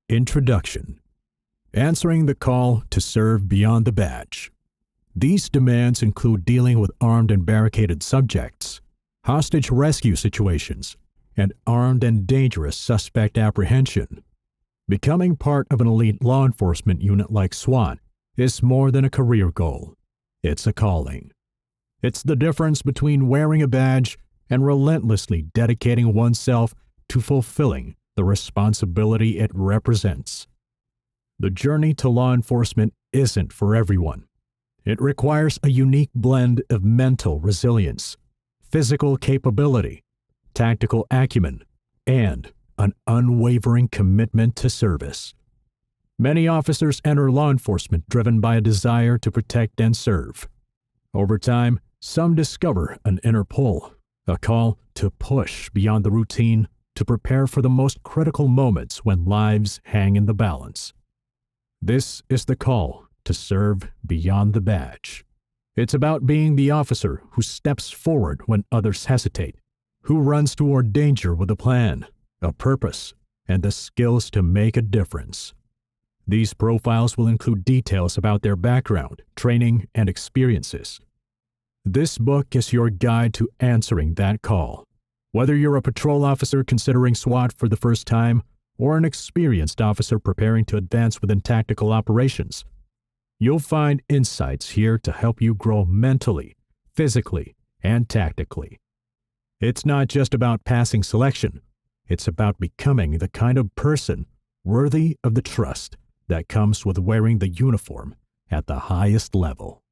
Introduction. Answering the call to serve beyond the badge. These demands include dealing with armed and barricaded subjects, hostage rescue situations, and armed and dangerous suspect apprehension. Becoming part of an elite law enforcement unit like SWAT is more than a career goal. It's a calling. It's the difference between wearing a badge and relentlessly dedicating oneself to fulfilling the responsibility it represents. The journey to law enforcement isn't for everyone. It requires a unique blend of mental resilience, physical capability, tactical acumen, and an unwavering commitment to service. Many officers enter law enforcement driven by a desire to protect and serve. Over time, some discover an inner pull, a call to push beyond the routine to prepare for the most critical moments when lives hang in the balance. This is the call to serve beyond the badge. It's about being the officer who steps forward when others hesitate, who runs toward danger with a plan, a purpose, and the skills to make a difference. These profiles will include details about their background, training, and experiences. This book is your guide to answering that call. Whether you're a patrol officer considering SWAT for the first time or an experienced officer preparing to advance within tactical operations, you'll find insights here to help you grow mentally, physically, and tactically. It's not just about passing selection. It's about becoming the kind of person worthy of the trust that comes with wearing the uniform at the highest level.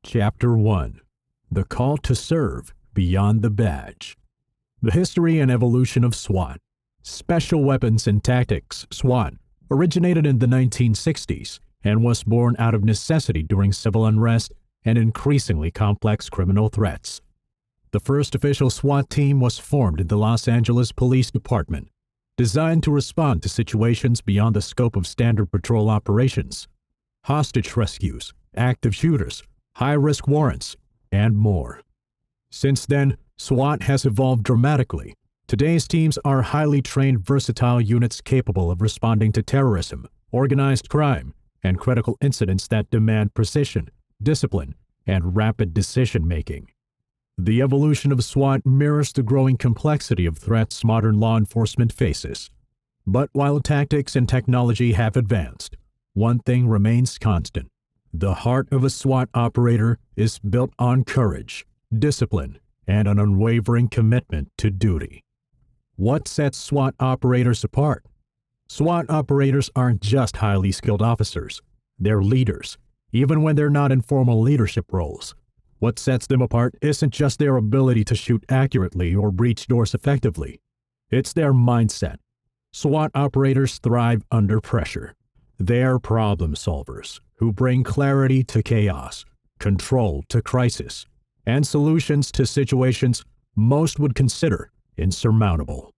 Chapter 1. The Call to Serve Beyond the Badge. The history and evolution of SWAT. Special Weapons and Tactics, SWAT, originated in the 1960s and was born out of necessity during civil unrest and increasingly complex criminal threats. The first official SWAT team was formed in the Los Angeles Police Department, designed to respond to situations beyond the scope of standard patrol operations, hostage rescues, active shooters, high-risk warrants, and more. Since then, SWAT has evolved dramatically. Today's teams are highly trained, versatile units capable of responding to terrorism, organized crime, and critical incidents that demand precision, discipline, and rapid decision-making. The evolution of SWAT mirrors the growing complexity of threats modern law enforcement faces. But while tactics and technology have advanced, one thing remains constant. The heart of a SWAT operator is built on courage, discipline, and an unwavering commitment to duty. What sets SWAT operators apart? SWAT operators aren't just highly skilled officers. They're leaders, even when they're not in formal leadership roles. What sets them apart isn't just their ability to shoot accurately or breach doors effectively. It's their mindset. SWAT operators thrive under pressure. They're problem solvers who bring clarity to chaos, control to crisis, and solutions to situations most would consider insurmountable.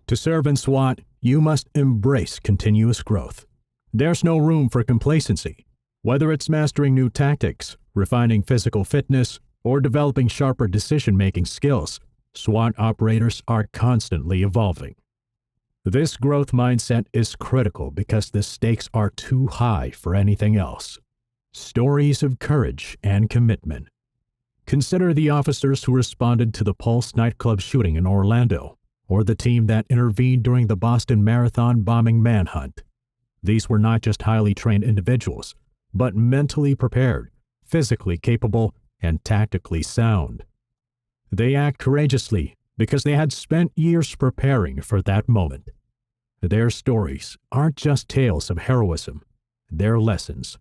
To serve in SWAT, you must embrace continuous growth. There's no room for complacency. Whether it's mastering new tactics, refining physical fitness, or developing sharper decision-making skills, SWAT operators are constantly evolving. This growth mindset is critical because the stakes are too high for anything else. Stories of courage and commitment. Consider the officers who responded to the Pulse nightclub shooting in Orlando, or the team that intervened during the Boston Marathon bombing manhunt. These were not just highly trained individuals, but mentally prepared, physically capable, and tactically sound. They act courageously because they had spent years preparing for that moment. Their stories aren't just tales of heroism, they're lessons.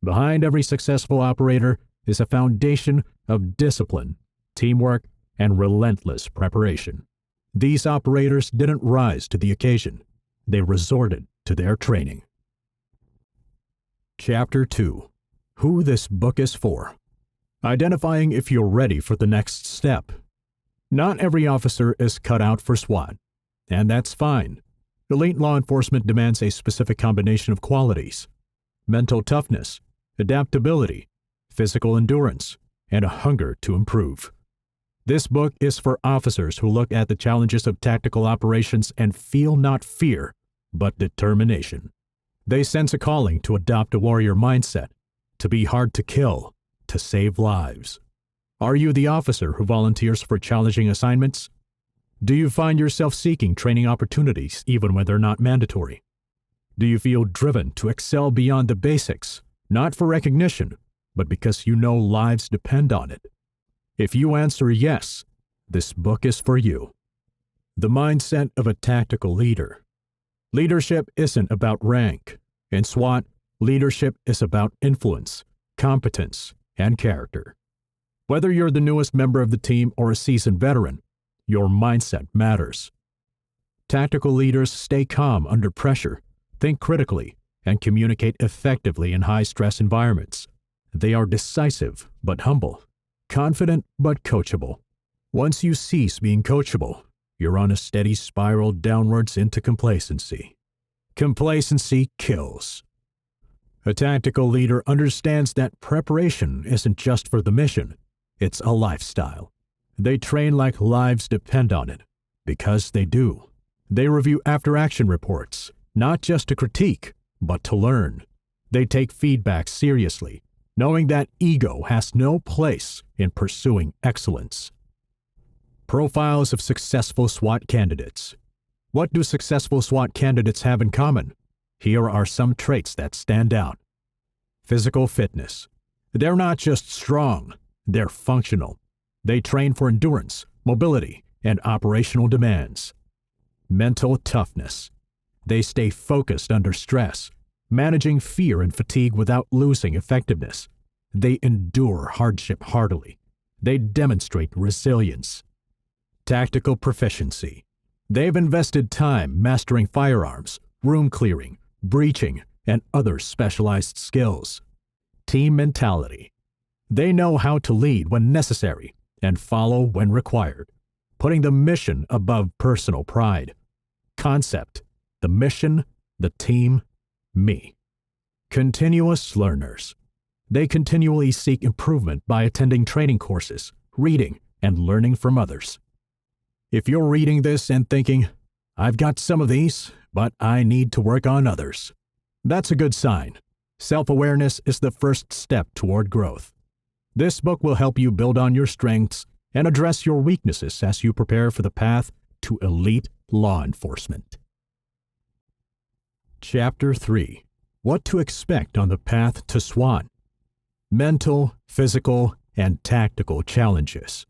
Behind every successful operator is a foundation of discipline, teamwork, and relentless preparation. These operators didn't rise to the occasion. They resorted to their training. Chapter 2. Who this book is for. Identifying if you're ready for the next step. Not every officer is cut out for SWAT, and that's fine. Elite law enforcement demands a specific combination of qualities: mental toughness, adaptability, physical endurance, and a hunger to improve. This book is for officers who look at the challenges of tactical operations and feel not fear, but determination. They sense a calling to adopt a warrior mindset, to be hard to kill, to save lives. Are you the officer who volunteers for challenging assignments? Do you find yourself seeking training opportunities even when they're not mandatory? Do you feel driven to excel beyond the basics, not for recognition, but because you know lives depend on it? If you answer yes, this book is for you. The Mindset of a Tactical Leader. Leadership isn't about rank. In SWAT, leadership is about influence, competence, and character. Whether you're the newest member of the team or a seasoned veteran, your mindset matters. Tactical leaders stay calm under pressure, think critically, and communicate effectively in high-stress environments. They are decisive but humble, confident but coachable. Once you cease being coachable, you're on a steady spiral downwards into complacency. Complacency kills. A tactical leader understands that preparation isn't just for the mission, it's a lifestyle. They train like lives depend on it, because they do. They review after-action reports, not just to critique, but to learn. They take feedback seriously, knowing that ego has no place in pursuing excellence. Profiles of successful SWAT candidates. What do successful SWAT candidates have in common? Here are some traits that stand out. Physical fitness. They're not just strong, they're functional. They train for endurance, mobility, and operational demands. Mental toughness. They stay focused under stress, managing fear and fatigue without losing effectiveness. They endure hardship heartily. They demonstrate resilience. Tactical proficiency. They've invested time mastering firearms, room clearing, breaching, and other specialized skills. Team mentality. They know how to lead when necessary and follow when required, putting the mission above personal pride. Concept. The mission, the team, me. Continuous learners. They continually seek improvement by attending training courses, reading, and learning from others. If you're reading this and thinking, I've got some of these, but I need to work on others, that's a good sign. Self-awareness is the first step toward growth. This book will help you build on your strengths and address your weaknesses as you prepare for the path to elite law enforcement. Chapter 3. What to expect on the path to SWAT. Mental, physical, and tactical challenges.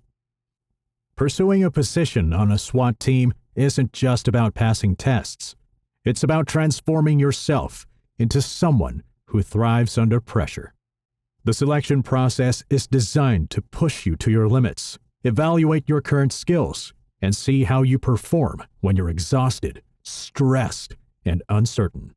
Pursuing a position on a SWAT team isn't just about passing tests. It's about transforming yourself into someone who thrives under pressure. The selection process is designed to push you to your limits, evaluate your current skills, and see how you perform when you're exhausted, stressed, and uncertain.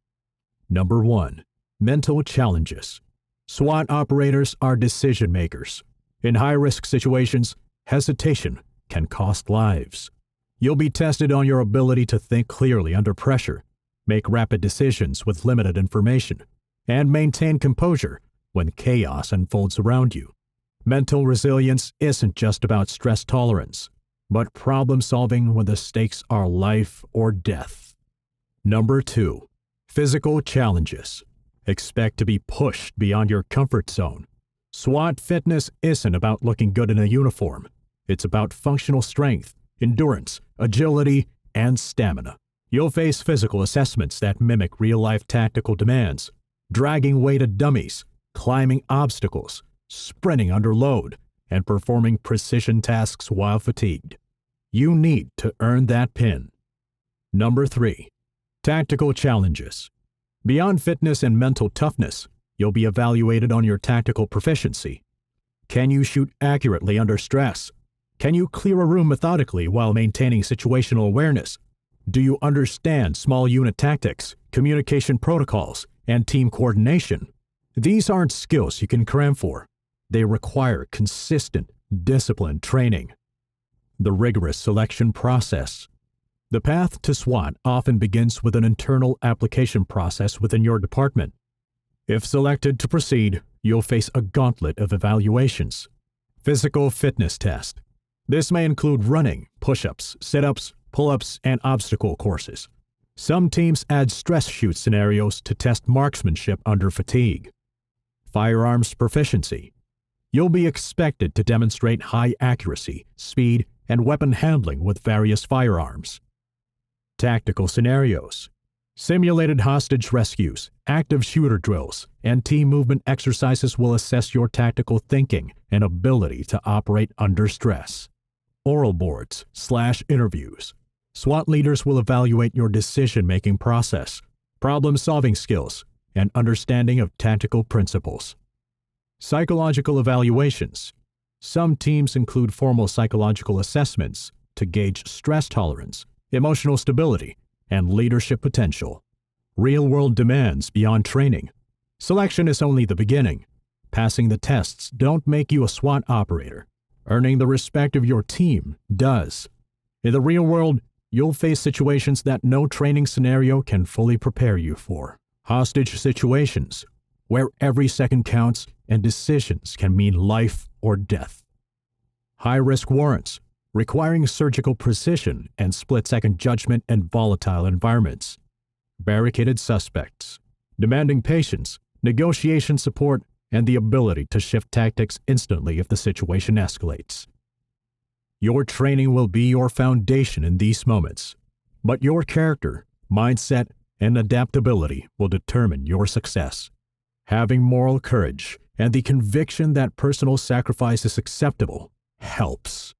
Number 1. Mental challenges. SWAT operators are decision makers. In high-risk situations, hesitation can cost lives. You'll be tested on your ability to think clearly under pressure, make rapid decisions with limited information, and maintain composure when chaos unfolds around you. Mental resilience isn't just about stress tolerance, but problem-solving when the stakes are life or death. Number 2. Physical challenges. Expect to be pushed beyond your comfort zone. SWAT fitness isn't about looking good in a uniform. It's about functional strength, endurance, agility, and stamina. You'll face physical assessments that mimic real-life tactical demands, dragging weighted dummies, climbing obstacles, sprinting under load, and performing precision tasks while fatigued. You need to earn that pin. Number 3. Tactical challenges. Beyond fitness and mental toughness, you'll be evaluated on your tactical proficiency. Can you shoot accurately under stress? Can you clear a room methodically while maintaining situational awareness? Do you understand small unit tactics, communication protocols, and team coordination? These aren't skills you can cram for. They require consistent, disciplined training. The rigorous selection process. The path to SWAT often begins with an internal application process within your department. If selected to proceed, you'll face a gauntlet of evaluations. Physical fitness test. This may include running, push-ups, sit-ups, pull-ups, and obstacle courses. Some teams add stress shoot scenarios to test marksmanship under fatigue. Firearms proficiency. You'll be expected to demonstrate high accuracy, speed, and weapon handling with various firearms. Tactical scenarios. Simulated hostage rescues, active shooter drills, and team movement exercises will assess your tactical thinking and ability to operate under stress. Oral boards/interviews. SWAT leaders will evaluate your decision-making process, problem-solving skills, and understanding of tactical principles. Psychological evaluations. Some teams include formal psychological assessments to gauge stress tolerance, emotional stability, and leadership potential. Real-world demands beyond training. Selection is only the beginning. Passing the tests don't make you a SWAT operator. Earning the respect of your team does. In the real world, you'll face situations that no training scenario can fully prepare you for. Hostage situations, where every second counts and decisions can mean life or death. High-risk warrants, requiring surgical precision and split-second judgment in volatile environments. Barricaded suspects, demanding patience, negotiation support, and the ability to shift tactics instantly if the situation escalates. Your training will be your foundation in these moments, but your character, mindset, and adaptability will determine your success. Having moral courage and the conviction that personal sacrifice is acceptable helps.